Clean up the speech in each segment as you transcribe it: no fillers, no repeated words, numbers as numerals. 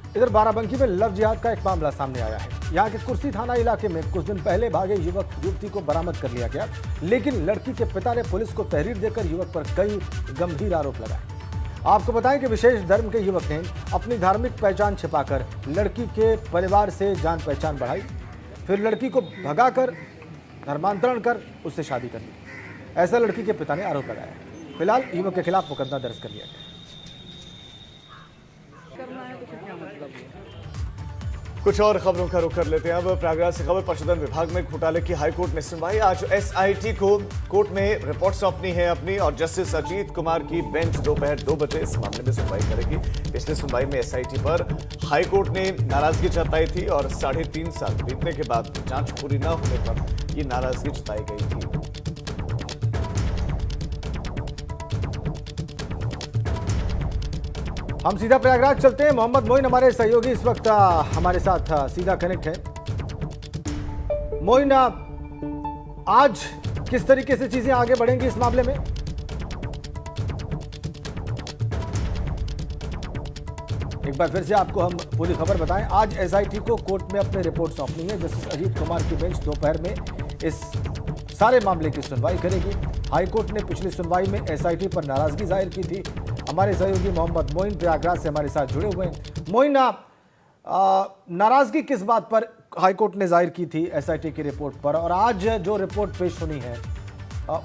इधर बाराबंकी में लव जिहाद का एक मामला सामने आया है। यहाँ के कुर्सी थाना इलाके में कुछ दिन पहले भागे युवक युवती को बरामद कर लिया गया, लेकिन लड़की के पिता ने पुलिस को तहरीर देकर युवक पर कई गंभीर आरोप लगाए। आपको बताएं कि विशेष धर्म के युवक ने अपनी धार्मिक पहचान छिपाकर लड़की के परिवार से जान पहचान बढ़ाई, फिर लड़की को भगाकर धर्मांतरण कर उससे शादी कर ली। ऐसा लड़की के पिता ने आरोप लगाया। फिलहाल युवक के खिलाफ मुकदमा दर्ज कर लिया गया। कुछ और खबरों का रुख कर लेते हैं। अब प्रयागराज से खबर, पशुधन विभाग में घोटाले की हाईकोर्ट ने सुनवाई। आज एसआईटी को कोर्ट में रिपोर्ट सौंपनी है अपनी, और जस्टिस अजीत कुमार की बेंच दोपहर 2 बजे इस मामले में सुनवाई करेगी। पिछली सुनवाई में एसआईटी पर हाईकोर्ट ने नाराजगी जताई थी और 3.5 साल बीतने के बाद जांच पूरी न होने पर ये नाराजगी जताई गई थी। हम सीधा प्रयागराज चलते हैं। मोहम्मद मोइन हमारे सहयोगी इस वक्त हमारे साथ सीधा कनेक्ट है। मोइन, आज किस तरीके से चीजें आगे बढ़ेंगी इस मामले में? एक बार फिर से आपको हम पूरी खबर बताएं। आज एसआईटी को कोर्ट में अपनी रिपोर्ट सौंपनी है। जस्टिस अजीत कुमार की बेंच दोपहर में इस सारे मामले की सुनवाई करेगी। हाईकोर्ट ने पिछली सुनवाई में एसआईटी पर नाराजगी जाहिर की थी। हमारे सहयोगी मोहम्मद मोइन प्रयागराज से हमारे साथ जुड़े हुए हैं। मोइन, नाराजगी किस बात पर हाईकोर्ट ने जाहिर की थी एसआईटी की रिपोर्ट पर, और आज जो रिपोर्ट पेश होनी है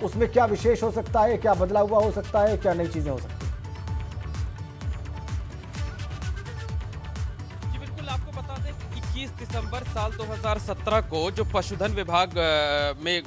उसमें क्या विशेष हो सकता है, क्या बदला हुआ हो सकता है, क्या नई चीजें हो सकती है? जी बिल्कुल, आपको बता दें कि 21 दिसंबर साल 2017 को जो पशुधन विभाग में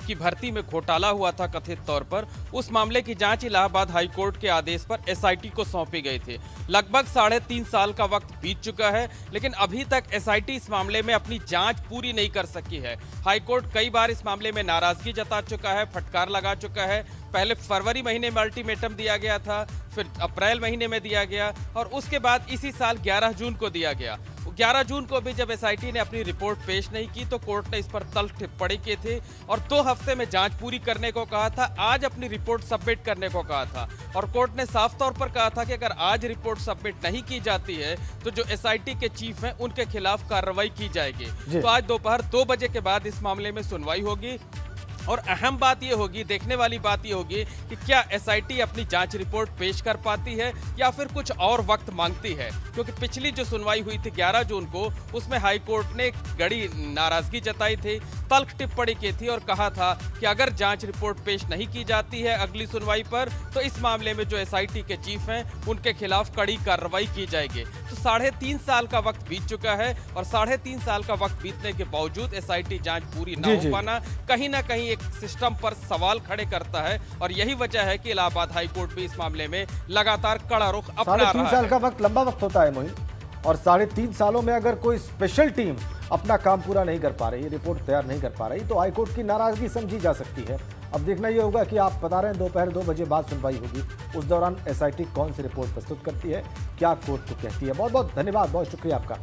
की भर्ती में घोटाला हुआ था कथित तौर पर, उस मामले की जांच इलाहाबाद हाईकोर्ट के आदेश पर एसआईटी को सौंपी गई थी। लगभग 3.5 साल का वक्त बीत चुका है, लेकिन अभी तक एसआईटी इस मामले में अपनी जांच पूरी नहीं कर सकी है। हाईकोर्ट कई बार इस मामले में नाराजगी जता चुका है, फटकार लगा चुका है। पहले फरवरी महीने में अल्टीमेटम दिया गया था, फिर अप्रैल महीने में दिया गया, और उसके बाद इसी साल 11 जून को दिया गया। 11 जून को भी जब एसआईटी ने अपनी रिपोर्ट पेश नहीं की तो कोर्ट ने इस पर तल्ख टिप्पणी की थी और 2 हफ्ते में जांच पूरी करने को कहा था। आज अपनी रिपोर्ट सबमिट करने को कहा था, और कोर्ट ने साफ तौर पर कहा था कि अगर आज रिपोर्ट सबमिट नहीं की जाती है तो जो एसआईटी के चीफ हैं उनके खिलाफ कार्रवाई की जाएगी। तो आज दोपहर 2 बजे के बाद इस मामले में सुनवाई होगी, और अहम बात ये होगी, देखने वाली बात ये होगी कि क्या एसआईटी अपनी जांच रिपोर्ट पेश कर पाती है या फिर कुछ और वक्त मांगती है। क्योंकि पिछली जो सुनवाई हुई थी 11 जून को, उसमें हाईकोर्ट ने बड़ी नाराजगी जताई थी, तल्ख टिप्पणी की थी और कहा था कि अगर जांच रिपोर्ट पेश नहीं की जाती है अगली सुनवाई पर तो इस मामले में जो एसआईटी के चीफ हैं उनके खिलाफ कड़ी कार्रवाई की जाएगी। तो 3.5 साल का वक्त बीत चुका है, और 3.5 साल का वक्त बीतने के बावजूद एसआईटी जांच पूरी न हो पाना कहीं ना कहीं एक सिस्टम पर सवाल खड़े करता है, और यही वजह है कि इलाहाबाद हाईकोर्ट भी इस मामले में लगातार कड़ा रुख अपना रहा है। 3.5 साल का वक्त लंबा वक्त होता है मोइन, और 3.5 सालों में अगर कोई स्पेशल टीम अपना काम पूरा नहीं कर पा रही, रिपोर्ट तैयार नहीं कर पा रही, तो हाईकोर्ट की नाराजगी समझी जा सकती है। अब देखना यह होगा कि आप बता रहे हैं दोपहर 2 बजे बाद सुनवाई होगी, उस दौरान एसआईटी कौन सी रिपोर्ट प्रस्तुत करती है, क्या कोर्ट को कहती है। बहुत बहुत धन्यवाद, बहुत शुक्रिया आपका।